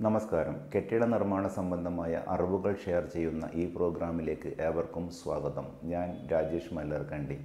നമസ്കാരം. കെട്ടിട നിർമ്മാണ സംബന്ധമായ അറിവുകൾ ഷെയർ ചെയ്യുന്ന ഈ പ്രോഗ്രാമിലേക്ക് ഏവർക്കും സ്വാഗതം. ഞാൻ രാജേഷ് മല്ലർക്കണ്ടി.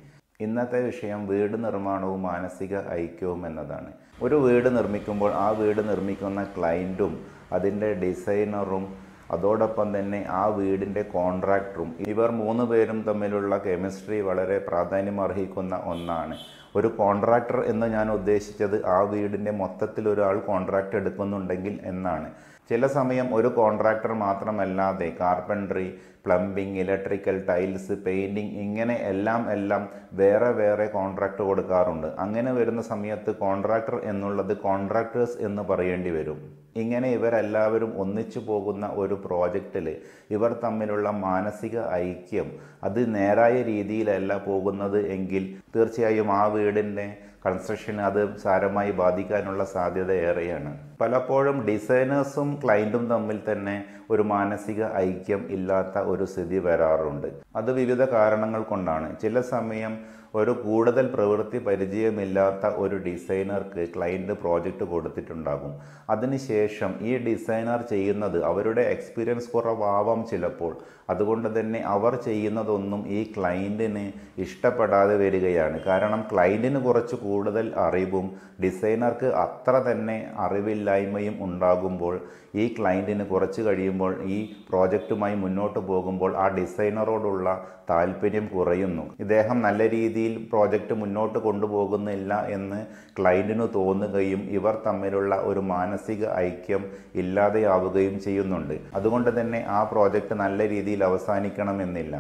ഇന്നത്തെ വിഷയം വീട് നിർമ്മാണവും മാനസിക ഐക്യവും എന്നതാണ്. ഒരു വീട് നിർമ്മിക്കുമ്പോൾ ആ വീട് നിർമ്മിക്കുന്ന ക്ലയൻറ്റും അതിൻ്റെ ഡിസൈനറും അതോടൊപ്പം തന്നെ ആ വീടിൻ്റെ കോൺട്രാക്ടറും ഇവർ മൂന്ന് പേരും തമ്മിലുള്ള കെമിസ്ട്രി വളരെ പ്രാധാന്യമർഹിക്കുന്ന ഒന്നാണ്. ഒരു കോൺട്രാക്ടർ എന്ന് ഞാൻ ഉദ്ദേശിച്ചത് ആ വീടിൻ്റെ മൊത്തത്തിൽ ഒരാൾ കോൺട്രാക്ട് എടുക്കുന്നുണ്ടെങ്കിൽ എന്നാണ്. ചില സമയം ഒരു കോൺട്രാക്ടർ മാത്രമല്ലാതെ carpentry, plumbing, electrical, tiles, painting ഇങ്ങനെ എല്ലാം വേറെ വേറെ കോൺട്രാക്ട് കൊടുക്കാറുണ്ട്. അങ്ങനെ വരുന്ന സമയത്ത് കോൺട്രാക്ടർ എന്നുള്ളത് കോൺട്രാക്ടേഴ്സ് എന്ന് പറയേണ്ടി വരും. ഇങ്ങനെ ഇവരെല്ലാവരും ഒന്നിച്ചു പോകുന്ന ഒരു പ്രോജക്റ്റിൽ ഇവർ തമ്മിലുള്ള മാനസിക ഐക്യം അത് നേരായ രീതിയിലല്ല പോകുന്നത് എങ്കിൽ തീർച്ചയായും ആ വീടിൻ്റെ കൺസ്ട്രക്ഷൻ അത് സാരമായി ബാധിക്കാനുള്ള സാധ്യത ഏറെയാണ്. പലപ്പോഴും ഡിസൈനേഴ്സും ക്ലയൻറ്റും തമ്മിൽ തന്നെ ഒരു മാനസിക ഐക്യം ഇല്ലാത്ത ഒരു സ്ഥിതി വരാറുണ്ട്. അത് വിവിധ കാരണങ്ങൾ കൊണ്ടാണ്. ചില സമയം ഒരു കൂടുതൽ പ്രവൃത്തി പരിചയമില്ലാത്ത ഒരു ഡിസൈനർക്ക് ക്ലയൻറ്റ് പ്രോജക്റ്റ് കൊടുത്തിട്ടുണ്ടാകും. അതിനുശേഷം ഈ ഡിസൈനർ ചെയ്യുന്നത് അവരുടെ എക്സ്പീരിയൻസ് കുറവാവാം ചിലപ്പോൾ. അതുകൊണ്ട് തന്നെ അവർ ചെയ്യുന്നതൊന്നും ഈ ക്ലയൻറ്റിന് ഇഷ്ടപ്പെടാതെ വരികയാണ്. കാരണം ക്ലയൻറ്റിന് കുറച്ച് കൂടുതൽ അറിവും ഡിസൈനർക്ക് അത്ര തന്നെ അറിവില്ലായ്മയും ഉണ്ടാകുമ്പോൾ ഈ ക്ലയൻറ്റിന് കുറച്ച് കഴിയുമ്പോൾ ഈ പ്രോജക്റ്റുമായി മുന്നോട്ട് പോകുമ്പോൾ ആ ഡിസൈനറോടുള്ള താല്പര്യം കുറയുന്നു. ഇദ്ദേഹം നല്ല രീതിയിൽ പ്രോജക്റ്റ് മുന്നോട്ട് കൊണ്ടുപോകുന്നില്ല എന്ന് ക്ലയൻറ്റിന് തോന്നുകയും ഇവർ തമ്മിലുള്ള ഒരു മാനസിക ഐക്യം ഇല്ലാതെയാവുകയും ചെയ്യുന്നുണ്ട്. അതുകൊണ്ട് തന്നെ ആ പ്രോജക്റ്റ് നല്ല രീതിയിൽ അവസാനിക്കണമെന്നില്ല.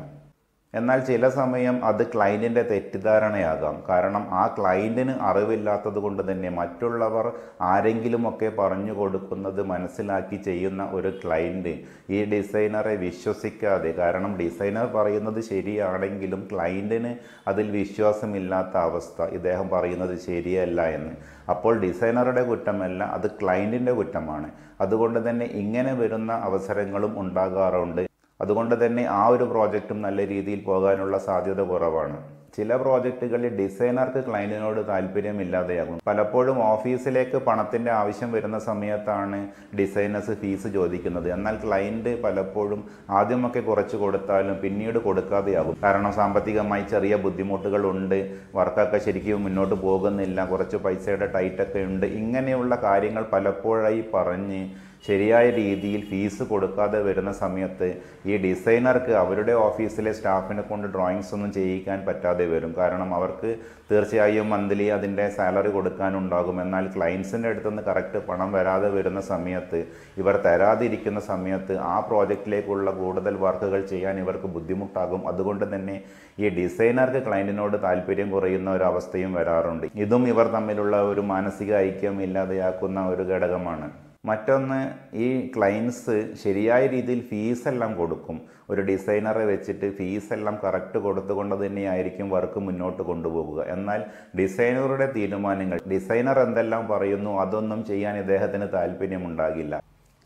എന്നാൽ ചില സമയം അത് ക്ലയൻറ്റിൻ്റെ തെറ്റിദ്ധാരണയാകാം. കാരണം ആ ക്ലയൻറ്റിന് അറിവില്ലാത്തത് കൊണ്ട് തന്നെ മറ്റുള്ളവർ ആരെങ്കിലുമൊക്കെ പറഞ്ഞു കൊടുക്കുന്നത് മനസ്സിലാക്കി ചെയ്യുന്ന ഒരു ക്ലയൻറ്റ് ഈ ഡിസൈനറെ വിശ്വസിക്കാതെ, കാരണം ഡിസൈനർ പറയുന്നത് ശരിയാണെങ്കിലും ക്ലയൻറ്റിന് അതിൽ വിശ്വാസമില്ലാത്ത അവസ്ഥ, ഇദ്ദേഹം പറയുന്നത് ശരിയല്ല എന്ന്. അപ്പോൾ ഡിസൈനറുടെ കുറ്റമല്ല, അത് ക്ലയൻറ്റിൻ്റെ കുറ്റമാണ്. അതുകൊണ്ട് തന്നെ ഇങ്ങനെ വരുന്ന അവസരങ്ങളും ഉണ്ടാകാറുണ്ട്. അതുകൊണ്ട് തന്നെ ആ ഒരു പ്രോജക്റ്റും നല്ല രീതിയിൽ പോകാനുള്ള സാധ്യത കുറവാണ്. ചില പ്രോജക്റ്റുകളിൽ ഡിസൈനർക്ക് ക്ലയൻറ്റിനോട് താല്പര്യമില്ലാതെയാകും. പലപ്പോഴും ഓഫീസിലേക്ക് പണത്തിൻ്റെ ആവശ്യം വരുന്ന സമയത്താണ് ഡിസൈനേഴ്സ് ഫീസ് ചോദിക്കുന്നത്. എന്നാൽ ക്ലയൻറ്റ് പലപ്പോഴും ആദ്യമൊക്കെ കുറച്ച് കൊടുത്താലും പിന്നീട് കൊടുക്കാതെയാകും. കാരണം സാമ്പത്തികമായി ചെറിയ ബുദ്ധിമുട്ടുകളുണ്ട്, വർക്കൊക്കെ ശരിക്കും മുന്നോട്ട് പോകുന്നില്ല, കുറച്ച് പൈസയുടെ ടൈറ്റൊക്കെ ഉണ്ട്. ഇങ്ങനെയുള്ള കാര്യങ്ങൾ പലപ്പോഴായി പറഞ്ഞ് ശരിയായ രീതിയിൽ ഫീസ് കൊടുക്കാതെ വരുന്ന സമയത്ത് ഈ ഡിസൈനർക്ക് അവരുടെ ഓഫീസിലെ സ്റ്റാഫിനെ കൊണ്ട് ഡ്രോയിങ്സ് ഒന്നും ചെയ്യിക്കാൻ പറ്റാതെ വരും. കാരണം അവർക്ക് തീർച്ചയായും മന്ത്ലി അതിൻ്റെ സാലറി കൊടുക്കാനുണ്ടാകും. എന്നാൽ ക്ലയൻസിൻ്റെ അടുത്തുനിന്ന് കറക്റ്റ് പണം വരാതെ വരുന്ന സമയത്ത്, ഇവർ തരാതിരിക്കുന്ന സമയത്ത് ആ പ്രോജക്റ്റിലേക്കുള്ള കൂടുതൽ വർക്കുകൾ ചെയ്യാൻ ഇവർക്ക് ബുദ്ധിമുട്ടാകും. അതുകൊണ്ട് തന്നെ ഈ ഡിസൈനർക്ക് ക്ലയൻറ്റിനോട് താല്പര്യം കുറയുന്ന ഒരു അവസ്ഥയും വരാറുണ്ട്. ഇതും ഇവർ തമ്മിലുള്ള ഒരു മാനസിക ഐക്യം ഇല്ലാതെയാക്കുന്ന ഒരു ഘടകമാണ്. മറ്റൊന്ന്, ഈ ക്ലയൻസ് ശരിയായ രീതിയിൽ ഫീസെല്ലാം കൊടുക്കും. ഒരു ഡിസൈനറെ വെച്ചിട്ട് ഫീസെല്ലാം കറക്റ്റ് കൊടുത്തുകൊണ്ട് തന്നെയായിരിക്കും വർക്ക് മുന്നോട്ട് കൊണ്ടുപോകുക. എന്നാൽ ഡിസൈനറുടെ തീരുമാനങ്ങൾ, ഡിസൈനർ എന്തെല്ലാം പറയുന്നു അതൊന്നും ചെയ്യാൻ ഇദ്ദേഹത്തിന് താല്പര്യമുണ്ടാകില്ല.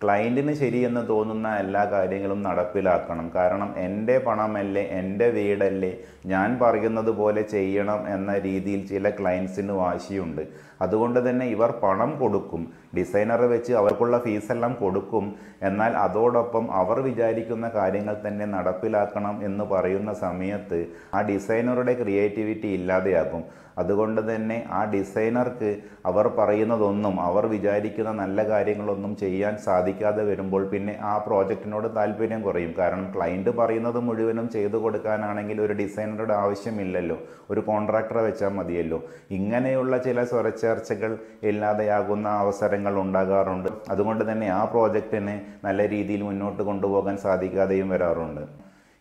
ക്ലയൻറ്റിന് ശരിയെന്ന് തോന്നുന്ന എല്ലാ കാര്യങ്ങളും നടപ്പിലാക്കണം. കാരണം എൻ്റെ പണമല്ലേ, എൻ്റെ വീടല്ലേ, ഞാൻ പറയുന്നത് പോലെ ചെയ്യണം എന്ന രീതിയിൽ ചില ക്ലയൻസിന് വാശിയുണ്ട്. അതുകൊണ്ട് തന്നെ ഇവർ പണം കൊടുക്കും, ഡിസൈനറെ വെച്ച് അവർക്കുള്ള ഫീസെല്ലാം കൊടുക്കും. എന്നാൽ അതോടൊപ്പം അവർ വിചാരിക്കുന്ന കാര്യങ്ങൾ തന്നെ നടപ്പിലാക്കണം എന്ന് പറയുന്ന സമയത്ത് ആ ഡിസൈനറുടെ ക്രിയേറ്റിവിറ്റി ഇല്ലാതെയാകും. അതുകൊണ്ട് തന്നെ ആ ഡിസൈനർക്ക് അവർ പറയുന്നതൊന്നും, അവർ വിചാരിക്കുന്ന നല്ല കാര്യങ്ങളൊന്നും ചെയ്യാൻ സാധിക്കാതെ വരുമ്പോൾ പിന്നെ ആ പ്രോജക്റ്റിനോട് താല്പര്യം കുറയും. കാരണം ക്ലയൻറ്റ് പറയുന്നത് മുഴുവനും ചെയ്തു കൊടുക്കാനാണെങ്കിൽ ഒരു ഡിസൈനറുടെ ആവശ്യമില്ലല്ലോ, ഒരു കോൺട്രാക്ടറെ വെച്ചാൽ മതിയല്ലോ. ഇങ്ങനെയുള്ള ചില സ്വരച്ചേർച്ചകൾ ഇല്ലാതെയാകുന്ന അവസരങ്ങൾ ഉണ്ടാകാറുണ്ട്. അതുകൊണ്ട് തന്നെ ആ പ്രോജക്റ്റിനെ നല്ല രീതിയിൽ മുന്നോട്ട് കൊണ്ടുപോകാൻ സാധിക്കാതെയും വരാറുണ്ട്.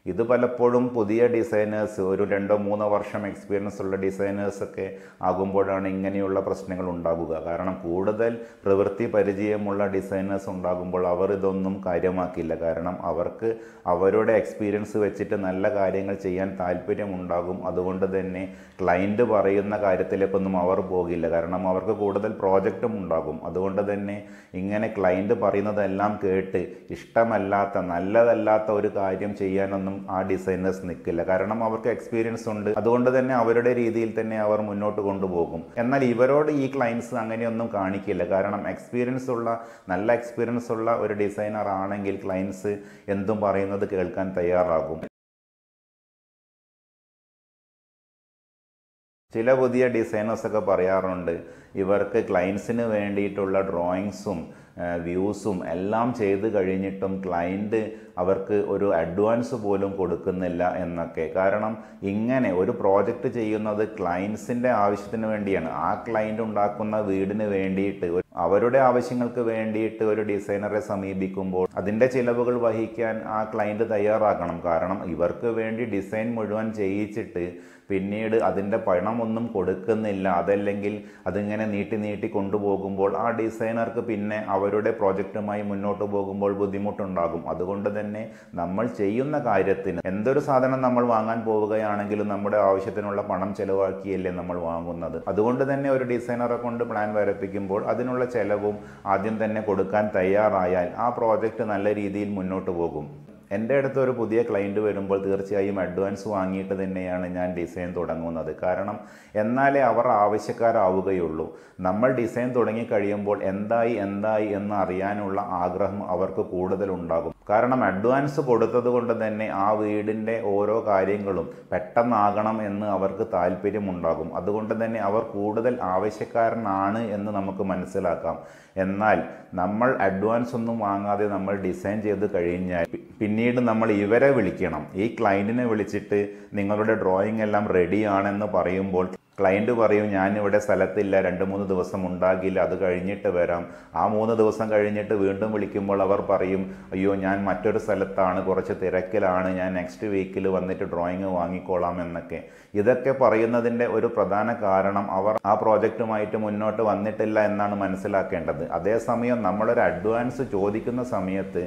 ഇത് പലപ്പോഴും പുതിയ ഡിസൈനേഴ്സ്, ഒരു 2-3 വർഷം എക്സ്പീരിയൻസ് ഉള്ള ഡിസൈനേഴ്സൊക്കെ ആകുമ്പോഴാണ് ഇങ്ങനെയുള്ള പ്രശ്നങ്ങൾ ഉണ്ടാകുക. കാരണം കൂടുതൽ പ്രവൃത്തി പരിചയമുള്ള ഡിസൈനേഴ്സ് ഉണ്ടാകുമ്പോൾ അവർ ഇതൊന്നും കാര്യമാക്കില്ല. കാരണം അവർക്ക് അവരുടെ എക്സ്പീരിയൻസ് വെച്ചിട്ട് നല്ല കാര്യങ്ങൾ ചെയ്യാൻ താല്പര്യമുണ്ടാകും. അതുകൊണ്ട് തന്നെ ക്ലയൻറ്റ് പറയുന്ന കാര്യത്തിലേക്കൊന്നും അവർ പോകില്ല. കാരണം അവർക്ക് കൂടുതൽ പ്രോജക്റ്റും ഉണ്ടാകും. അതുകൊണ്ട് തന്നെ ഇങ്ങനെ ക്ലയൻറ്റ് പറയുന്നതെല്ലാം കേട്ട് ഇഷ്ടമല്ലാത്ത, നല്ലതല്ലാത്ത ഒരു കാര്യം ചെയ്യാനൊന്നും ആ ഡിസൈനേഴ്സ് നിൽക്കില്ല. കാരണം അവർക്ക് എക്സ്പീരിയൻസ് ഉണ്ട്. അതുകൊണ്ട് തന്നെ അവരുടെ രീതിയിൽ തന്നെ അവർ മുന്നോട്ട് കൊണ്ടുപോകും. എന്നാൽ ഇവരോട് ഈ ക്ലയൻസ് അങ്ങനെയൊന്നും കാണിക്കില്ല. കാരണം നല്ല എക്സ്പീരിയൻസ് ഉള്ള ഒരു ഡിസൈനർ ആണെങ്കിൽ ക്ലയൻസ് എന്തും പറയുന്നത് കേൾക്കാൻ തയ്യാറാകും. ചില പുതിയ ഡിസൈനേഴ്സൊക്കെ പറയാറുണ്ട്, ഇവർക്ക് ക്ലയൻസിന് വേണ്ടിയിട്ടുള്ള ഡ്രോയിങ്സും വ്യൂസും എല്ലാം ചെയ്ത് കഴിഞ്ഞിട്ടും ക്ലയൻറ്റ് അവർക്ക് ഒരു അഡ്വാൻസ് പോലും കൊടുക്കുന്നില്ല എന്നൊക്കെ. കാരണം ഇങ്ങനെ ഒരു പ്രോജക്റ്റ് ചെയ്യുന്നത് ക്ലയൻസിൻ്റെ ആവശ്യത്തിന് വേണ്ടിയാണ്. ആ ക്ലയൻറ്റ് ഉണ്ടാക്കുന്ന വീടിന് വേണ്ടിയിട്ട് അവരുടെ ആവശ്യങ്ങൾക്ക് വേണ്ടിയിട്ട് ഒരു ഡിസൈനറെ സമീപിക്കുമ്പോൾ അതിൻ്റെ ചിലവുകൾ വഹിക്കാൻ ആ ക്ലയൻറ്റ് തയ്യാറാക്കണം. കാരണം ഇവർക്ക് വേണ്ടി ഡിസൈൻ മുഴുവൻ ചെയ്യിച്ചിട്ട് പിന്നീട് അതിൻ്റെ പണമൊന്നും കൊടുക്കുന്നില്ല, അതല്ലെങ്കിൽ അതിങ്ങനെ നീട്ടി കൊണ്ടുപോകുമ്പോൾ ആ ഡിസൈനർക്ക് പിന്നെ അവരുടെ പ്രോജക്റ്റുമായി മുന്നോട്ട് പോകുമ്പോൾ ബുദ്ധിമുട്ടുണ്ടാകും. അതുകൊണ്ട് തന്നെ നമ്മൾ ചെയ്യുന്ന കാര്യത്തിന് എന്തൊരു സാധനം നമ്മൾ വാങ്ങാൻ പോവുകയാണെങ്കിലും നമ്മുടെ ആവശ്യത്തിനുള്ള പണം ചെലവാക്കിയല്ലേ നമ്മൾ വാങ്ങുന്നത്. അതുകൊണ്ട് തന്നെ ഒരു ഡിസൈനറെ കൊണ്ട് പ്ലാൻ വരപ്പിക്കുമ്പോൾ അതിനുള്ള ചെലവും ആദ്യം തന്നെ കൊടുക്കാൻ തയ്യാറായാൽ ആ പ്രോജക്റ്റ് നല്ല രീതിയിൽ മുന്നോട്ട് പോകും. എൻ്റെ അടുത്ത് ഒരു പുതിയ ക്ലയൻറ്റ് വരുമ്പോൾ തീർച്ചയായും അഡ്വാൻസ് വാങ്ങിയിട്ട് തന്നെയാണ് ഞാൻ ഡിസൈൻ തുടങ്ങുന്നത്. കാരണം എന്നാലേ അവർ ആവശ്യക്കാരാവുകയുള്ളൂ. നമ്മൾ ഡിസൈൻ തുടങ്ങിക്കഴിയുമ്പോൾ എന്തായി എന്ന് അറിയാനുള്ള ആഗ്രഹം അവർക്ക് കൂടുതലുണ്ടാകും. കാരണം അഡ്വാൻസ് കൊടുത്തത് കൊണ്ട് തന്നെ ആ വീടിൻ്റെ ഓരോ കാര്യങ്ങളും പെട്ടെന്നാകണം എന്ന് അവർക്ക് താല്പര്യമുണ്ടാകും. അതുകൊണ്ട് തന്നെ അവർ കൂടുതൽ ആവശ്യക്കാരനാണ് എന്ന് നമുക്ക് മനസ്സിലാക്കാം. എന്നാൽ നമ്മൾ അഡ്വാൻസ് ഒന്നും വാങ്ങാതെ നമ്മൾ ഡിസൈൻ ചെയ്ത് കഴിഞ്ഞാൽ പിന്നീട് നമ്മൾ ഇവരെ വിളിക്കണം. ഈ ക്ലയൻറ്റിനെ വിളിച്ചിട്ട് നിങ്ങളുടെ ഡ്രോയിങ് എല്ലാം റെഡിയാണെന്ന് പറയുമ്പോൾ ക്ലയൻറ്റ് പറയും, ഞാനിവിടെ സ്ഥലത്തില്ല, 2-3 ദിവസം ഉണ്ടാകില്ല, അത് കഴിഞ്ഞിട്ട് വരാം. ആ 3 ദിവസം കഴിഞ്ഞിട്ട് വീണ്ടും വിളിക്കുമ്പോൾ അവർ പറയും, അയ്യോ ഞാൻ മറ്റൊരു സ്ഥലത്താണ്, കുറച്ച് തിരക്കിലാണ്, ഞാൻ നെക്സ്റ്റ് വീക്കിൽ വന്നിട്ട് ഡ്രോയിങ് വാങ്ങിക്കോളാം എന്നൊക്കെ. ഇതൊക്കെ പറയുന്നതിൻ്റെ ഒരു പ്രധാന കാരണം അവർ ആ പ്രോജക്റ്റുമായിട്ട് മുന്നോട്ട് വന്നിട്ടില്ല എന്നാണ് മനസ്സിലാക്കേണ്ടത്. അതേസമയം നമ്മളൊരു അഡ്വാൻസ് ചോദിക്കുന്ന സമയത്ത്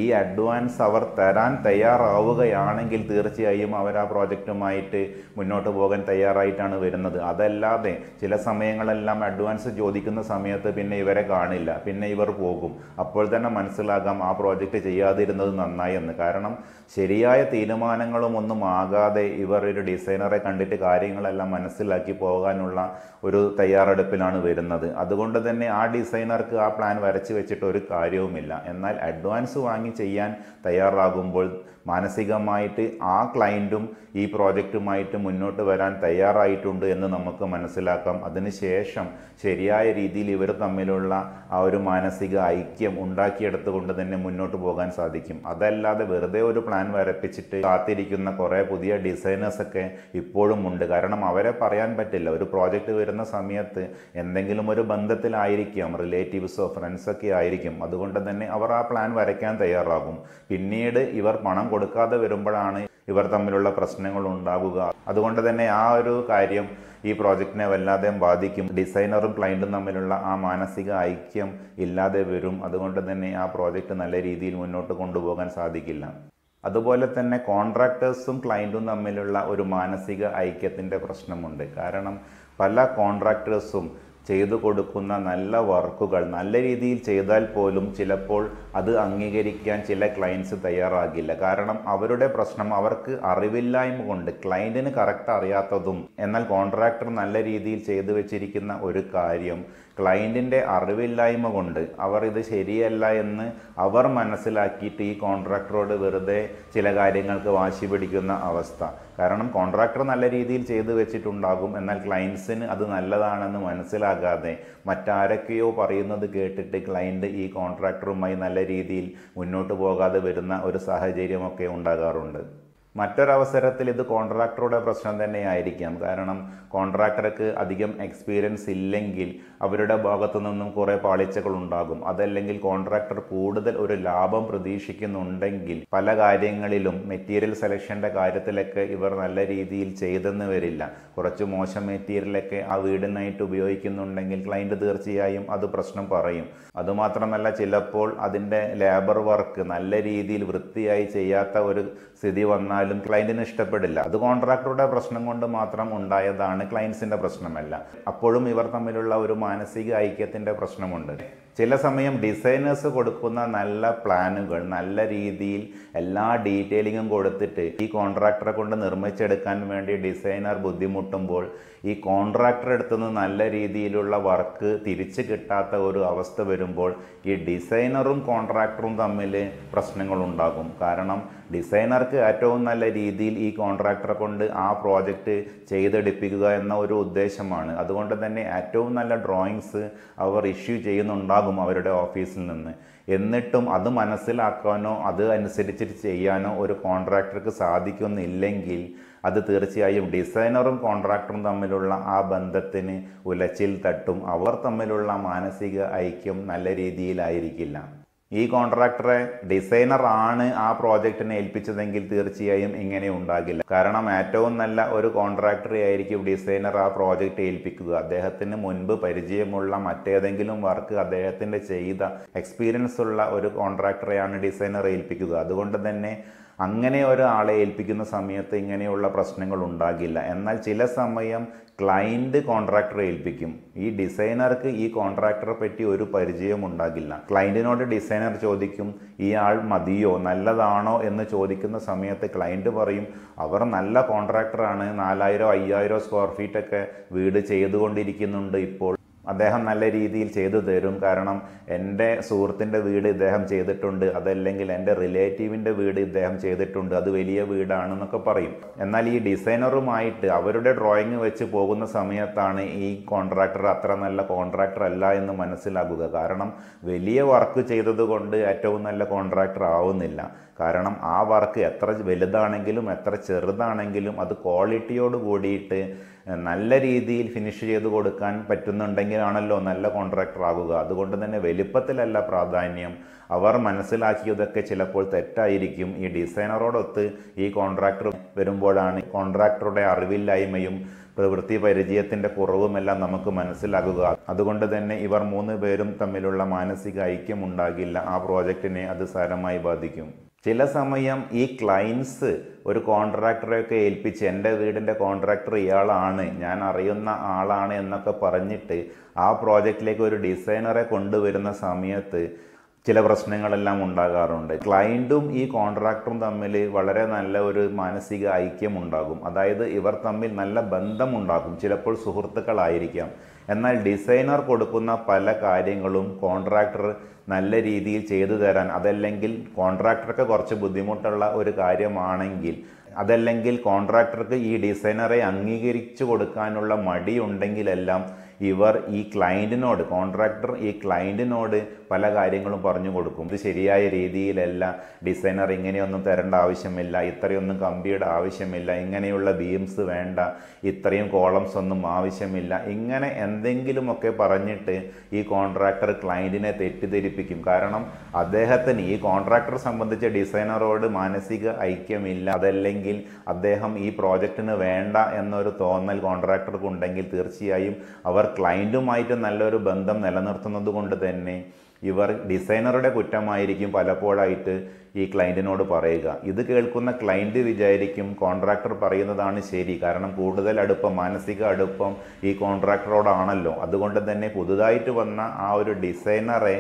ഈ അഡ്വാൻസ് അവർ തരാൻ തയ്യാറാവുകയാണെങ്കിൽ തീർച്ചയായും അവർ ആ പ്രോജക്റ്റുമായിട്ട് മുന്നോട്ട് പോകാൻ തയ്യാറായിട്ടാണ് വരുന്നത്. അതല്ലാതെ ചില സമയങ്ങളെല്ലാം അഡ്വാൻസ് ചോദിക്കുന്ന സമയത്ത് പിന്നെ ഇവരെ കാണില്ല, പിന്നെ ഇവർ പോകും. അപ്പോൾ തന്നെ മനസ്സിലാകാം ആ പ്രോജക്റ്റ് ചെയ്യാതിരുന്നത് നന്നായി എന്ന്. കാരണം ശരിയായ തീരുമാനങ്ങളും ഒന്നും ആകാതെ ഇവർ ഒരു ഡിസൈനറെ കണ്ടിട്ട് കാര്യങ്ങളെല്ലാം മനസ്സിലാക്കി പോകാനുള്ള ഒരു തയ്യാറെടുപ്പിലാണ് വരുന്നത്. അതുകൊണ്ട് തന്നെ ആ ഡിസൈനർക്ക് ആ പ്ലാൻ വരച്ച് വെച്ചിട്ട് ഒരു കാര്യവുമില്ല. എന്നാൽ അഡ്വാൻസ് വാങ്ങി ചെയ്യാൻ തയ്യാറാകുമ്പോൾ മാനസികമായിട്ട് ആ ക്ലയൻറ്റും ഈ പ്രോജക്റ്റുമായിട്ട് മുന്നോട്ട് വരാൻ തയ്യാറായിട്ടുണ്ട് എന്ന് നമുക്ക് മനസ്സിലാക്കാം. അതിനുശേഷം ശരിയായ രീതിയിൽ ഇവർ തമ്മിലുള്ള ആ ഒരു മാനസിക ഐക്യം ഉണ്ടാക്കിയെടുത്തുകൊണ്ട് തന്നെ മുന്നോട്ട് പോകാൻ സാധിക്കും. അതല്ലാതെ വെറുതെ ഒരു പ്ലാൻ വരപ്പിച്ചിട്ട് കാത്തിരിക്കുന്ന കുറേ പുതിയ ഡിസൈനേഴ്സൊക്കെ ഇപ്പോഴും ഉണ്ട്. കാരണം അവരെ പറയാൻ പറ്റില്ല. ഒരു പ്രോജക്റ്റ് വരുന്ന സമയത്ത് എന്തെങ്കിലും ഒരു ബന്ധത്തിലായിരിക്കാം, റിലേറ്റീവ്സോ ഫ്രണ്ട്സൊക്കെ ആയിരിക്കും. അതുകൊണ്ട് തന്നെ അവർ ആ പ്ലാൻ വരയ്ക്കാൻ തയ്യാറാകും. പിന്നീട് ഇവർ പണം കൊടുക്കാതെ വരുമ്പോഴാണ് ഇവർ തമ്മിലുള്ള പ്രശ്നങ്ങൾ ഉണ്ടാകുക. അതുകൊണ്ട് തന്നെ ആ ഒരു കാര്യം ഈ പ്രോജക്റ്റിനെ വല്ലാതെ ബാധിക്കും. ഡിസൈനറും ക്ലയൻറ്റും തമ്മിലുള്ള ആ മാനസിക ഐക്യം ഇല്ലാതെ വരും. അതുകൊണ്ട് തന്നെ ആ പ്രോജക്റ്റ് നല്ല രീതിയിൽ മുന്നോട്ട് കൊണ്ടുപോകാൻ സാധിക്കില്ല. അതുപോലെ തന്നെ കോൺട്രാക്ടേഴ്സും ക്ലയൻറ്റും തമ്മിലുള്ള ഒരു മാനസിക ഐക്യത്തിൻ്റെ പ്രശ്നമുണ്ട്. കാരണം പല കോൺട്രാക്ടേഴ്സും ചെയ്തു കൊടുക്കുന്ന നല്ല വർക്കുകൾ നല്ല രീതിയിൽ ചെയ്താൽ പോലും ചിലപ്പോൾ അത് അംഗീകരിക്കാൻ ചില ക്ലയൻറ്റ്സ് തയ്യാറാകില്ല. കാരണം അവരുടെ പ്രശ്നം അവർക്ക് അറിവില്ലായ്മ കൊണ്ട്, ക്ലയൻറ്റിന് കറക്റ്റ് അറിയാത്തതും എന്നാൽ കോൺട്രാക്ടർ നല്ല രീതിയിൽ ചെയ്തു വെച്ചിരിക്കുന്ന ഒരു കാര്യം ക്ലയൻറ്റിൻ്റെ അറിവില്ലായ്മ കൊണ്ട് അവർ ഇത് ശരിയല്ല എന്ന് അവർ മനസ്സിലാക്കിയിട്ട് ഈ കോൺട്രാക്ടറോട് വെറുതെ ചില കാര്യങ്ങൾക്ക് വാശി പിടിക്കുന്ന അവസ്ഥ. കാരണം കോൺട്രാക്ടർ നല്ല രീതിയിൽ ചെയ്തു വെച്ചിട്ടുണ്ടാകും, എന്നാൽ ക്ലയൻറ്റ്സിന് അത് നല്ലതാണെന്ന് മനസ്സിലാകാതെ മറ്റാരൊക്കെയോ പറയുന്നത് കേട്ടിട്ട് ക്ലയൻറ്റ് ഈ കോൺട്രാക്ടറുമായി നല്ല രീതിയിൽ മുന്നോട്ട് പോകാതെ വരുന്ന ഒരു സാഹചര്യമൊക്കെ ഉണ്ടാകാറുണ്ട്. മറ്റൊരവസരത്തിൽ ഇത് കോൺട്രാക്ടറുടെ പ്രശ്നം തന്നെയായിരിക്കാം. കാരണം കോൺട്രാക്ടർക്ക് അധികം എക്സ്പീരിയൻസ് ഇല്ലെങ്കിൽ അവരുടെ ഭാഗത്തു നിന്നും കുറേ പാളിച്ചകൾ ഉണ്ടാകും. അതല്ലെങ്കിൽ കോൺട്രാക്ടർ കൂടുതൽ ഒരു ലാഭം പ്രതീക്ഷിക്കുന്നുണ്ടെങ്കിൽ പല കാര്യങ്ങളിലും മെറ്റീരിയൽ സെലക്ഷൻ്റെ കാര്യത്തിലൊക്കെ ഇവർ നല്ല രീതിയിൽ ചെയ്തെന്ന് വരില്ല. കുറച്ച് മോശം മെറ്റീരിയലൊക്കെ ആ വീടിനായിട്ട് ഉപയോഗിക്കുന്നുണ്ടെങ്കിൽ ക്ലയൻറ്റ് തീർച്ചയായും അത് പ്രശ്നം പറയും. അതുമാത്രമല്ല ചിലപ്പോൾ അതിൻ്റെ ലേബർ വർക്ക് നല്ല രീതിയിൽ വൃത്തിയായി ചെയ്യാത്ത ഒരു സ്ഥിതി വന്നാലും ക്ലയൻറ്റിന് ഇഷ്ടപ്പെടില്ല. അത് കോൺട്രാക്ടറുടെ പ്രശ്നം കൊണ്ട് മാത്രം ഉണ്ടായതാണ്, ക്ലയൻറ്റ്സിൻ്റെ പ്രശ്നമല്ല. അപ്പോഴും ഇവർ തമ്മിലുള്ള ഒരു മാനസിക ഐക്യത്തിൻ്റെ പ്രശ്നമുണ്ട്. ചില സമയം ഡിസൈനേഴ്സ് കൊടുക്കുന്ന നല്ല പ്ലാനുകൾ നല്ല രീതിയിൽ എല്ലാ ഡീറ്റെയിലിങ്ങും കൊടുത്തിട്ട് ഈ കോൺട്രാക്ടറെ കൊണ്ട് നിർമ്മിച്ചെടുക്കാൻ വേണ്ടി ഡിസൈനർ ബുദ്ധിമുട്ടുമ്പോൾ ഈ കോൺട്രാക്ടർ എടുത്തുനിന്ന് നല്ല രീതിയിലുള്ള വർക്ക് തിരിച്ചു കിട്ടാത്ത ഒരു അവസ്ഥ വരുമ്പോൾ ഈ ഡിസൈനറും കോൺട്രാക്ടറും തമ്മിൽ പ്രശ്നങ്ങളുണ്ടാകും. കാരണം ഡിസൈനർക്ക് ഏറ്റവും നല്ല രീതിയിൽ ഈ കോൺട്രാക്ടറെ കൊണ്ട് ആ പ്രോജക്റ്റ് ചെയ്തെടുപ്പിക്കുക എന്ന ഒരു ഉദ്ദേശമാണ്. അതുകൊണ്ട് തന്നെ ഏറ്റവും നല്ല ഡ്രോയിങ്സ് അവർ ഇഷ്യൂ ചെയ്യുന്നുണ്ടാകും അവരുടെ ഓഫീസിൽ നിന്ന്. എന്നിട്ടും അത് മനസ്സിലാക്കാനോ അത് അനുസരിച്ചിട്ട് ചെയ്യാനോ ഒരു കോൺട്രാക്ടർക്ക് സാധിക്കുന്നില്ലെങ്കിൽ അത് തീർച്ചയായും ഡിസൈനറും കോൺട്രാക്ടറും തമ്മിലുള്ള ആ ബന്ധത്തിന് ഉലച്ചിൽ തട്ടും. അവർ തമ്മിലുള്ള മാനസിക ഐക്യം നല്ല രീതിയിലായിരിക്കില്ല. ഈ കോൺട്രാക്ടറെ ഡിസൈനറാണ് ആ പ്രോജക്റ്റിനെ ഏൽപ്പിച്ചതെങ്കിൽ തീർച്ചയായും ഇങ്ങനെ ഉണ്ടാകില്ല. കാരണം ഏറ്റവും നല്ല ഒരു കോൺട്രാക്ടറെ ആയിരിക്കും ഡിസൈനർ ആ പ്രോജക്റ്റ് ഏൽപ്പിക്കുക. അദ്ദേഹത്തിന് മുൻപ് പരിചയമുള്ള മറ്റേതെങ്കിലും വർക്ക് അദ്ദേഹത്തിൻ്റെ ചെയ്ത എക്സ്പീരിയൻസ് ഉള്ള ഒരു കോൺട്രാക്ടറെയാണ് ഡിസൈനർ ഏൽപ്പിക്കുക. അതുകൊണ്ട് തന്നെ അങ്ങനെ ഒരാളെ ഏൽപ്പിക്കുന്ന സമയത്ത് ഇങ്ങനെയുള്ള പ്രശ്നങ്ങൾ ഉണ്ടാകില്ല. എന്നാൽ ചില സമയം ക്ലയൻറ്റ് കോൺട്രാക്ടറെ ഏൽപ്പിക്കും. ഈ ഡിസൈനർക്ക് ഈ കോൺട്രാക്ടറെ പറ്റി ഒരു പരിചയം ഉണ്ടാകില്ല. ക്ലയൻറ്റിനോട് ഡിസൈനർ ചോദിക്കും, ഈ ആൾ മതിയോ, നല്ലതാണോ എന്ന് ചോദിക്കുന്ന സമയത്ത് ക്ലയൻറ്റ് പറയും, അവർ നല്ല കോൺട്രാക്ടറാണ്, 4000-5000 സ്ക്വയർ ഫീറ്റൊക്കെ വീട് ചെയ്തുകൊണ്ടിരിക്കുന്നുണ്ട് ഇപ്പോൾ, അദ്ദേഹം നല്ല രീതിയിൽ ചെയ്തു തരും. കാരണം എൻ്റെ സുഹൃത്തിൻ്റെ വീട് ഇദ്ദേഹം ചെയ്തിട്ടുണ്ട്, അതല്ലെങ്കിൽ എൻ്റെ റിലേറ്റീവിൻ്റെ വീട് ഇദ്ദേഹം ചെയ്തിട്ടുണ്ട്, അത് വലിയ വീടാണെന്നൊക്കെ പറയും. എന്നാൽ ഈ ഡിസൈനറുമായിട്ട് അവരുടെ ഡ്രോയിങ് വെച്ച് പോകുന്ന സമയത്താണ് ഈ കോൺട്രാക്ടർ അത്ര നല്ല കോൺട്രാക്ടർ അല്ല എന്ന് മനസ്സിലാകുക. കാരണം വലിയ വർക്ക് ചെയ്തതുകൊണ്ട് ഏറ്റവും നല്ല കോൺട്രാക്ടർ ആവുന്നില്ല. കാരണം ആ വർക്ക് എത്ര വലുതാണെങ്കിലും എത്ര ചെറുതാണെങ്കിലും അത് ക്വാളിറ്റിയോട് കൂടിയിട്ട് നല്ല രീതിയിൽ ഫിനിഷ് ചെയ്ത് കൊടുക്കാൻ പറ്റുന്നുണ്ടെങ്കിലാണല്ലോ നല്ല കോൺട്രാക്ടർ ആകുക. അതുകൊണ്ട് തന്നെ വലിപ്പത്തിലല്ല പ്രാധാന്യം. അവർ മനസ്സിലാക്കിയതൊക്കെ ചിലപ്പോൾ തെറ്റായിരിക്കും. ഈ ഡിസൈനറോടൊത്ത് ഈ കോൺട്രാക്ടർ വരുമ്പോഴാണ് കോൺട്രാക്ടറുടെ അറിവില്ലായ്മയും പ്രവൃത്തി പരിചയത്തിൻ്റെ കുറവുമെല്ലാം നമുക്ക് മനസ്സിലാകുക. അതുകൊണ്ട് തന്നെ ഇവർ 3 പേരും തമ്മിലുള്ള മാനസിക ഐക്യം ഉണ്ടാകില്ല. ആ പ്രോജക്റ്റിനെ അത് സാരമായി ബാധിക്കും. ചില സമയം ഈ ക്ലയൻസ് ഒരു കോൺട്രാക്ടറെയൊക്കെ ഏൽപ്പിച്ച് എൻ്റെ വീടിൻ്റെ കോൺട്രാക്ടർ ഇയാളാണ്, ഞാൻ അറിയുന്ന ആളാണ് എന്നൊക്കെ പറഞ്ഞിട്ട് ആ പ്രോജക്റ്റിലേക്ക് ഒരു ഡിസൈനറെ കൊണ്ടുവരുന്ന സമയത്ത് ചില പ്രശ്നങ്ങളെല്ലാം ഉണ്ടാകാറുണ്ട്. ക്ലയൻറ്റും ഈ കോൺട്രാക്ടറും തമ്മിൽ വളരെ നല്ല ഒരു മാനസിക ഐക്യം ഉണ്ടാകും. അതായത് ഇവർ തമ്മിൽ നല്ല ബന്ധമുണ്ടാകും. ചിലപ്പോൾ സുഹൃത്തുക്കളായിരിക്കാം. എന്നാൽ ഡിസൈനർ കൊടുക്കുന്ന പല കാര്യങ്ങളും കോൺട്രാക്ടർ നല്ല രീതിയിൽ ചെയ്തു തരാൻ, അതല്ലെങ്കിൽ കോൺട്രാക്ടർക്ക് കുറച്ച് ബുദ്ധിമുട്ടുള്ള ഒരു കാര്യമാണെങ്കിൽ, അതല്ലെങ്കിൽ കോൺട്രാക്ടർക്ക് ഈ ഡിസൈനറെ അംഗീകരിച്ചു കൊടുക്കാനുള്ള മടിയുണ്ടെങ്കിലെല്ലാം ഇവർ ഈ ക്ലയൻറ്റിനോട്, കോൺട്രാക്ടർ ഈ ക്ലയൻറ്റിനോട് പല കാര്യങ്ങളും പറഞ്ഞു കൊടുക്കും. ഇത് ശരിയായ രീതിയിലല്ല, ഡിസൈനർ ഇങ്ങനെയൊന്നും തരേണ്ട ആവശ്യമില്ല, ഇത്രയൊന്നും കമ്പിയുടെ ആവശ്യമില്ല, ഇങ്ങനെയുള്ള ബീംസ് വേണ്ട, ഇത്രയും കോളംസ് ഒന്നും ആവശ്യമില്ല, ഇങ്ങനെ എന്തെങ്കിലുമൊക്കെ പറഞ്ഞിട്ട് ഈ കോൺട്രാക്ടർ ക്ലയൻറ്റിനെ തെറ്റിദ്ധരിപ്പിക്കും. കാരണം അദ്ദേഹത്തിന് ഈ കോൺട്രാക്ടറെ സംബന്ധിച്ച് ഡിസൈനറോട് മാനസിക ഐക്യമില്ല, അതല്ലെങ്കിൽ അദ്ദേഹം ഈ പ്രോജക്റ്റിന് വേണ്ട എന്നൊരു തോന്നൽ കോൺട്രാക്ടർക്ക് ഉണ്ടെങ്കിൽ തീർച്ചയായും അവർ ക്ലയൻറ്റുമായിട്ട് നല്ലൊരു ബന്ധം നിലനിർത്തുന്നത് കൊണ്ട് തന്നെ ഇവർ ഡിസൈനറുടെ കുറ്റമായിരിക്കും പലപ്പോഴായിട്ട് ഈ ക്ലയൻറ്റിനോട് പറയുക. ഇത് കേൾക്കുന്ന ക്ലയൻറ്റ് വിചാരിക്കും കോൺട്രാക്ടർ പറയുന്നതാണ് ശരി, കാരണം കൂടുതൽ അടുപ്പം, മാനസിക അടുപ്പം ഈ കോൺട്രാക്ടറോടാണല്ലോ. അതുകൊണ്ട് തന്നെ പുതുതായിട്ട് വന്ന ആ ഒരു ഡിസൈനറെ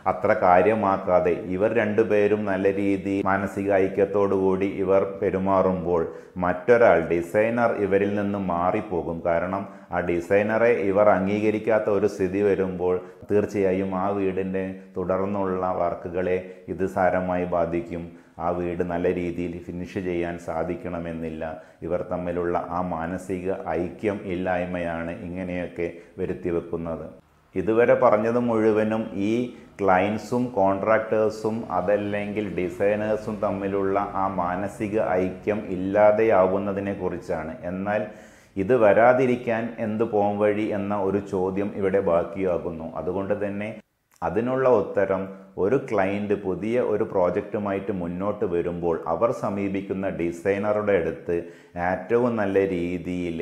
അത്ര കാര്യമാക്കാതെ ഇവർ 2 പേരും നല്ല രീതിയിൽ മാനസിക ഐക്യത്തോടുകൂടി ഇവർ പെരുമാറുമ്പോൾ മറ്റൊരാൾ ഡിസൈനർ ഇവരിൽ നിന്ന് മാറിപ്പോകും. കാരണം ആ ഡിസൈനറെ ഇവർ അംഗീകരിക്കാത്ത ഒരു സ്ഥിതി വരുമ്പോൾ തീർച്ചയായും ആ വീടിൻ്റെ തുടർന്നുള്ള വർക്കുകളെ ഇത് സാരമായി ബാധിക്കും. ആ വീട് നല്ല രീതിയിൽ ഫിനിഷ് ചെയ്യാൻ സാധിക്കണമെന്നില്ല. ഇവർ തമ്മിലുള്ള ആ മാനസിക ഐക്യം ഇല്ലായ്മയാണ് ഇങ്ങനെയൊക്കെ വരുത്തി വെക്കുന്നത്. ഇതുവരെ പറഞ്ഞത് മുഴുവനും ഈ ക്ലയൻസും കോൺട്രാക്ടേഴ്സും അതല്ലെങ്കിൽ ഡിസൈനേഴ്സും തമ്മിലുള്ള ആ മാനസിക ഐക്യം ഇല്ലാതെയാവുന്നതിനെ കുറിച്ചാണ്. എന്നാൽ ഇത് വരാതിരിക്കാൻ എന്ത് പോംവഴി എന്ന ഒരു ചോദ്യം ഇവിടെ ബാക്കിയാകുന്നു. അതുകൊണ്ട് തന്നെ അതിനുള്ള ഉത്തരം, ഒരു ക്ലയൻറ്റ് പുതിയ ഒരു പ്രോജക്റ്റുമായിട്ട് മുന്നോട്ട് വരുമ്പോൾ അവർ സമീപിക്കുന്ന ഡിസൈനറുടെ അടുത്ത് ഏറ്റവും നല്ല രീതിയിൽ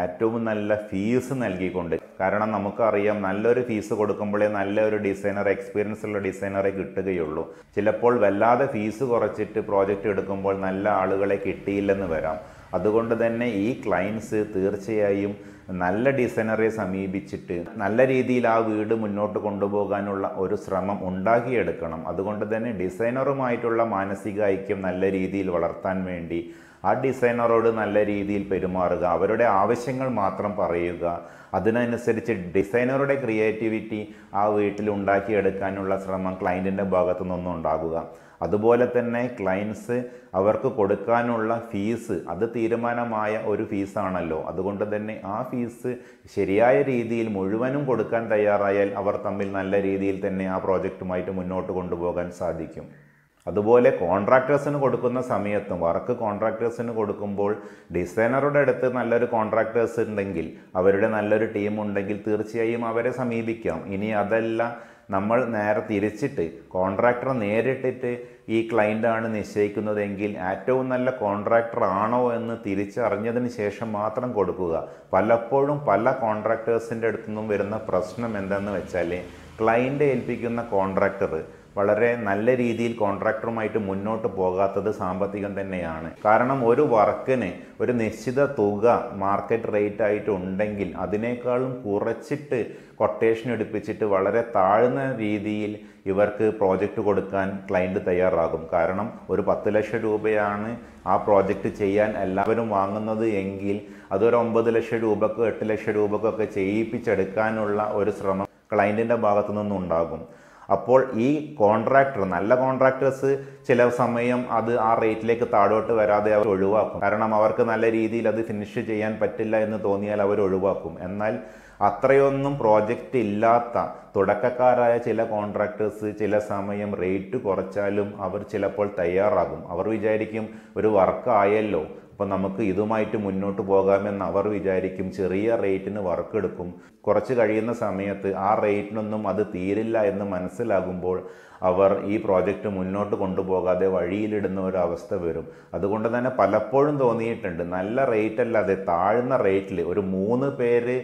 ഏറ്റവും നല്ല ഫീസ് നൽകിക്കൊണ്ട്, കാരണം നമുക്കറിയാം നല്ലൊരു ഫീസ് കൊടുക്കുമ്പോഴേ നല്ലൊരു ഡിസൈനർ, എക്സ്പീരിയൻസ് ഉള്ള ഡിസൈനറെ കിട്ടുകയുള്ളൂ. ചിലപ്പോൾ വല്ലാതെ ഫീസ് കുറച്ചിട്ട് പ്രോജക്റ്റ് എടുക്കുമ്പോൾ നല്ല ആളുകളെ കിട്ടിയില്ലെന്ന് വരാം. അതുകൊണ്ട് തന്നെ ഈ ക്ലയൻസ് തീർച്ചയായും നല്ല ഡിസൈനറെ സമീപിച്ചിട്ട് നല്ല രീതിയിൽ ആ വീട് മുന്നോട്ട് കൊണ്ടുപോകാനുള്ള ഒരു ശ്രമം ഉണ്ടാക്കിയെടുക്കണം. അതുകൊണ്ട് തന്നെ ഡിസൈനറുമായിട്ടുള്ള മാനസിക ഐക്യം നല്ല രീതിയിൽ വളർത്താൻ വേണ്ടി ആ ഡിസൈനറോട് നല്ല രീതിയിൽ പെരുമാറുക, അവരുടെ ആവശ്യങ്ങൾ മാത്രം പറയുക, അതിനനുസരിച്ച് ഡിസൈനറുടെ ക്രിയേറ്റിവിറ്റി ആ വീട്ടിൽ ഉണ്ടാക്കിയെടുക്കാനുള്ള ശ്രമം ക്ലയൻറ്റിൻ്റെ ഭാഗത്തു നിന്നും ഉണ്ടാകുക. അതുപോലെ തന്നെ ക്ലയൻസ് അവർക്ക് കൊടുക്കാനുള്ള ഫീസ് അത് തീരുമാനമായ ഒരു ഫീസാണല്ലോ. അതുകൊണ്ട് തന്നെ ആ ഫീസ് ശരിയായ രീതിയിൽ മുഴുവനും കൊടുക്കാൻ തയ്യാറായാൽ അവർ തമ്മിൽ നല്ല രീതിയിൽ തന്നെ ആ പ്രോജക്റ്റുമായിട്ട് മുന്നോട്ട് കൊണ്ടുപോകാൻ സാധിക്കും. അതുപോലെ കോൺട്രാക്ടേഴ്സിന് കൊടുക്കുന്ന സമയത്തും വർക്ക് കോൺട്രാക്ടേഴ്സിന് കൊടുക്കുമ്പോൾ ഡിസൈനറുടെ അടുത്ത് നല്ലൊരു കോൺട്രാക്ടേഴ്സ് ഉണ്ടെങ്കിൽ, അവരുടെ നല്ലൊരു ടീം ഉണ്ടെങ്കിൽ തീർച്ചയായും അവരെ സമീപിക്കാം. ഇനി അതല്ല, നമ്മൾ നേരെ തിരിച്ചിട്ട് കോൺട്രാക്ടർ നേരിട്ടിട്ട് ഈ ക്ലയൻ്റാണ് നിശ്ചയിക്കുന്നതെങ്കിൽ ഏറ്റവും നല്ല കോൺട്രാക്ടർ ആണോ എന്ന് തിരിച്ചറിഞ്ഞതിന് ശേഷം മാത്രം കൊടുക്കുക. പലപ്പോഴും പല കോൺട്രാക്ടേഴ്സിൻ്റെ അടുത്തു നിന്നും വരുന്ന പ്രശ്നം എന്താണെന്ന് വെച്ചാൽ, ക്ലയൻ്റ് ഏൽപ്പിക്കുന്ന കോൺട്രാക്ടർ വളരെ നല്ല രീതിയിൽ കോൺട്രാക്ടറുമായിട്ട് മുന്നോട്ട് പോകാത്തത് സാമ്പത്തികം തന്നെയാണ്. കാരണം ഒരു വർക്കിന് ഒരു നിശ്ചിത തുക മാർക്കറ്റ് റേറ്റ് ആയിട്ട് ഉണ്ടെങ്കിൽ അതിനേക്കാളും കുറച്ചിട്ട് കൊട്ടേഷൻ എടുപ്പിച്ചിട്ട് വളരെ താഴ്ന്ന രീതിയിൽ ഇവർക്ക് പ്രോജക്റ്റ് കൊടുക്കാൻ ക്ലയൻറ്റ് തയ്യാറാകും. കാരണം ഒരു 10 ലക്ഷം രൂപയാണ് ആ പ്രോജക്റ്റ് ചെയ്യാൻ എല്ലാവരും വാങ്ങുന്നത് എങ്കിൽ അതൊരു 9 ലക്ഷം രൂപക്കോ 8 ലക്ഷം രൂപക്കൊക്കെ ചെയ്യിപ്പിച്ചെടുക്കാനുള്ള ഒരു ശ്രമം ക്ലയൻറ്റിൻ്റെ ഭാഗത്തു നിന്നുണ്ടാകും. അപ്പോൾ ഈ കോൺട്രാക്ടർ, നല്ല കോൺട്രാക്ടേഴ്സ് ചില സമയം അത് ആ റേറ്റിലേക്ക് താഴോട്ട് വരാതെ അവർ ഒഴിവാക്കും. കാരണം അവർക്ക് നല്ല രീതിയിൽ അത് ഫിനിഷ് ചെയ്യാൻ പറ്റില്ല എന്ന് തോന്നിയാൽ അവർ ഒഴിവാക്കും. എന്നാൽ അത്രയൊന്നും പ്രോജക്റ്റ് ഇല്ലാത്ത തുടക്കക്കാരായ ചില കോൺട്രാക്ടേഴ്സ് ചില സമയം റേറ്റ് കുറച്ചാലും അവർ ചിലപ്പോൾ തയ്യാറാകും. അവർ വിചാരിക്കും ഒരു വർക്ക് ആയല്ലോ, അപ്പോൾ നമുക്ക് ഇതുമായിട്ട് മുന്നോട്ട് പോകാമെന്ന് അവർ വിചാരിക്കും. ചെറിയ റേറ്റിന് വർക്ക് എടുക്കും. കുറച്ച് കഴിയുന്ന സമയത്ത് ആ റേറ്റിനൊന്നും അത് തീരില്ല എന്ന് മനസ്സിലാകുമ്പോൾ അവർ ഈ പ്രോജക്റ്റ് മുന്നോട്ട് കൊണ്ടുപോകാതെ വഴിയിലിടുന്ന ഒരു അവസ്ഥ വരും. അതുകൊണ്ട് തന്നെ പലപ്പോഴും തോന്നിയിട്ടുണ്ട്, നല്ല റേറ്റ് അല്ലാതെ താഴ്ന്ന റേറ്റിൽ ഒരു 3 പേര്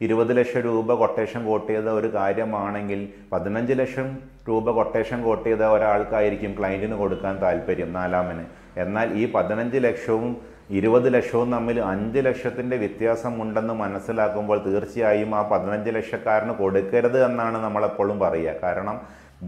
20 ലക്ഷം രൂപ കൊട്ടേഷൻ കോട്ട് ചെയ്ത ഒരു കാര്യമാണെങ്കിൽ 15 ലക്ഷം രൂപ കൊട്ടേഷൻ കോട്ട് ചെയ്ത ഒരാൾക്കായിരിക്കും ക്ലയൻറ്റിന് കൊടുക്കാൻ താല്പര്യം, നാലാമന്. എന്നാൽ ഈ 15 ലക്ഷവും 20 ലക്ഷവും തമ്മിൽ 5 ലക്ഷത്തിൻ്റെ വ്യത്യാസമുണ്ടെന്ന് മനസ്സിലാക്കുമ്പോൾ തീർച്ചയായും ആ 15 ലക്ഷക്കാരന് കൊടുക്കരുത് എന്നാണ് നമ്മളെപ്പോഴും പറയുക. കാരണം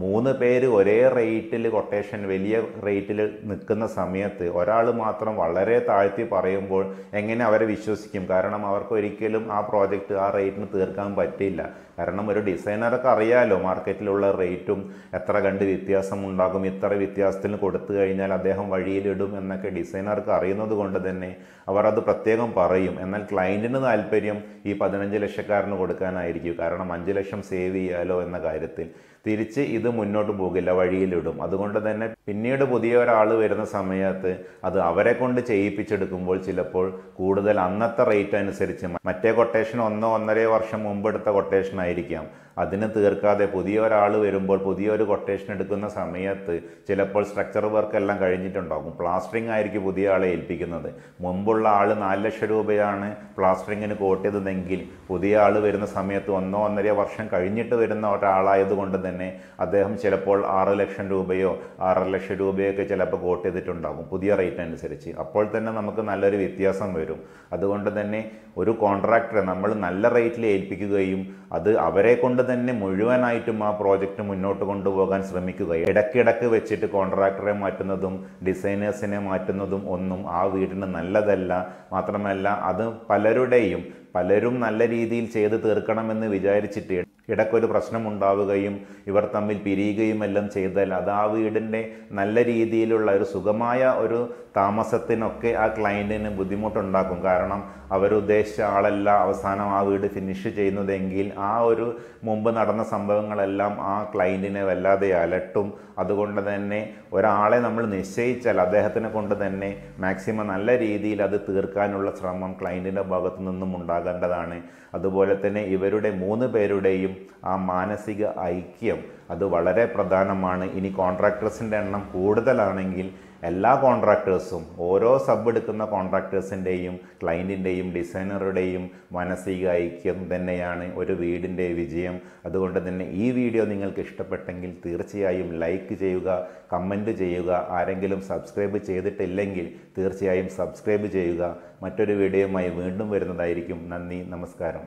3 പേര് ഒരേ റേറ്റിൽ കൊട്ടേഷൻ വലിയ റേറ്റിൽ നിൽക്കുന്ന സമയത്ത് ഒരാൾ മാത്രം വളരെ താഴ്ത്തി പറയുമ്പോൾ എങ്ങനെ അവരെ വിശ്വസിക്കും? കാരണം അവർക്ക് ഒരിക്കലും ആ പ്രോജക്റ്റ് ആ റേറ്റിന് തീർക്കാൻ പറ്റില്ല. കാരണം ഒരു ഡിസൈനർക്ക് അറിയാലോ മാർക്കറ്റിലുള്ള റേറ്റും എത്ര കണ്ട് വ്യത്യാസം ഉണ്ടാകും, ഇത്ര വ്യത്യാസത്തിന് കൊടുത്തു കഴിഞ്ഞാൽ അദ്ദേഹം വഴിയിലിടും എന്നൊക്കെ ഡിസൈനർക്ക് അറിയുന്നത് കൊണ്ട് തന്നെ അവർ അത് പ്രത്യേകം പറയും. എന്നാൽ ക്ലയൻറ്റിന് താല്പര്യം ഈ 15 ലക്ഷക്കാരന് കൊടുക്കാനായിരിക്കും. കാരണം 5 ലക്ഷം സേവ് ചെയ്യാലോ എന്ന കാര്യത്തിൽ. തിരിച്ച് ഇത് മുന്നോട്ട് പോകില്ല, വഴിയിലിടും. അതുകൊണ്ട് തന്നെ പിന്നീട് പുതിയ ഒരാൾ വരുന്ന സമയത്ത് അത് അവരെ കൊണ്ട് ചെയ്യിപ്പിച്ചെടുക്കുമ്പോൾ ചിലപ്പോൾ കൂടുതൽ അന്നത്തെ റേറ്റ് അനുസരിച്ച് മറ്റേ കൊട്ടേഷൻ 1-1.5 വർഷം മുമ്പെടുത്ത കൊട്ടേഷൻ ആയിരിക്കാം, അതിന് തീർക്കാതെ പുതിയ ഒരാൾ വരുമ്പോൾ പുതിയൊരു കൊട്ടേഷൻ എടുക്കുന്ന സമയത്ത് ചിലപ്പോൾ സ്ട്രക്ചർ വർക്ക് എല്ലാം കഴിഞ്ഞിട്ടുണ്ടാകും. പ്ലാസ്റ്ററിംഗ് ആയിരിക്കും പുതിയ ആളെ ഏൽപ്പിക്കുന്നത്. മുമ്പുള്ള ആൾ 4 ലക്ഷം രൂപയാണ് പ്ലാസ്റ്ററിങ്ങിന് കോട്ട് ചെയ്തതെങ്കിൽ പുതിയ ആൾ വരുന്ന സമയത്ത് 1-1.5 വർഷം കഴിഞ്ഞിട്ട് വരുന്ന ഒരാളായതുകൊണ്ട് തന്നെ അദ്ദേഹം ചിലപ്പോൾ 6 ലക്ഷം രൂപയോ 6.5 ലക്ഷം രൂപയൊക്കെ ചിലപ്പോൾ കോട്ട് ചെയ്തിട്ടുണ്ടാകും പുതിയ റേറ്റ് അനുസരിച്ച്. അപ്പോൾ തന്നെ നമുക്ക് നല്ലൊരു വ്യത്യാസം വരും. അതുകൊണ്ട് തന്നെ ഒരു കോൺട്രാക്ടറെ നമ്മൾ നല്ല റേറ്റിൽ ഏൽപ്പിക്കുകയും അത് അവരെ കൊണ്ട് തന്നെ മുഴുവനായിട്ടും ആ പ്രോജക്റ്റ് മുന്നോട്ട് കൊണ്ടുപോകാൻ ശ്രമിക്കുക. ഇടയ്ക്കിടയ്ക്ക് വെച്ചിട്ട് കോൺട്രാക്ടറെ മാറ്റുന്നതും ഡിസൈനേഴ്സിനെ മാറ്റുന്നതും ഒന്നും ആ വീടിന് നല്ലതല്ല. മാത്രമല്ല അത് പലരും നല്ല രീതിയിൽ ചെയ്ത് തീർക്കണമെന്ന് വിചാരിച്ചിട്ട് ഇടയ്ക്കൊരു പ്രശ്നമുണ്ടാവുകയും ഇവർ തമ്മിൽ പിരിയുകയും എല്ലാം ചെയ്താൽ അത് ആ വീടിൻ്റെ നല്ല രീതിയിലുള്ള ഒരു സുഖമായ ഒരു താമസത്തിനൊക്കെ ആ ക്ലയൻറ്റിന് ബുദ്ധിമുട്ടുണ്ടാക്കും. കാരണം അവരുദ്ദേശിച്ച ആളല്ല അവസാനം ആ വീട് ഫിനിഷ് ചെയ്യുന്നതെങ്കിൽ ആ ഒരു മുമ്പ് നടന്ന സംഭവങ്ങളെല്ലാം ആ ക്ലയൻറ്റിനെ വല്ലാതെ അലട്ടും. അതുകൊണ്ട് തന്നെ ഒരാളെ നമ്മൾ നിശ്ചയിച്ചാൽ അദ്ദേഹത്തിനെ കൊണ്ട് തന്നെ മാക്സിമം നല്ല രീതിയിൽ അത് തീർക്കാനുള്ള ശ്രമം ക്ലയൻറ്റിൻ്റെ ഭാഗത്തു നിന്നും ഉണ്ടാകേണ്ടതാണ്. അതുപോലെ തന്നെ ഇവരുടെ 3 പേരുടെയും ആ മാനസിക ഐക്യം അത് വളരെ പ്രധാനമാണ്. ഇനി കോൺട്രാക്ടേഴ്സിൻ്റെ എണ്ണം കൂടുതലാണെങ്കിൽ എല്ലാ കോൺട്രാക്ടേഴ്സും ഓരോ സബ് എടുക്കുന്ന കോൺട്രാക്ടേഴ്സിൻ്റെയും ക്ലയൻറ്റിൻ്റെയും ഡിസൈനറുടെയും മാനസിക ഐക്യം തന്നെയാണ് ഒരു വീടിൻ്റെ വിജയം. അതുകൊണ്ട് തന്നെ ഈ വീഡിയോ നിങ്ങൾക്ക് ഇഷ്ടപ്പെട്ടെങ്കിൽ തീർച്ചയായും ലൈക്ക് ചെയ്യുക, കമൻറ്റ് ചെയ്യുക. ആരെങ്കിലും സബ്സ്ക്രൈബ് ചെയ്തിട്ടില്ലെങ്കിൽ തീർച്ചയായും സബ്സ്ക്രൈബ് ചെയ്യുക. മറ്റൊരു വീഡിയോയുമായി വീണ്ടും വരുന്നതായിരിക്കും. നന്ദി, നമസ്കാരം.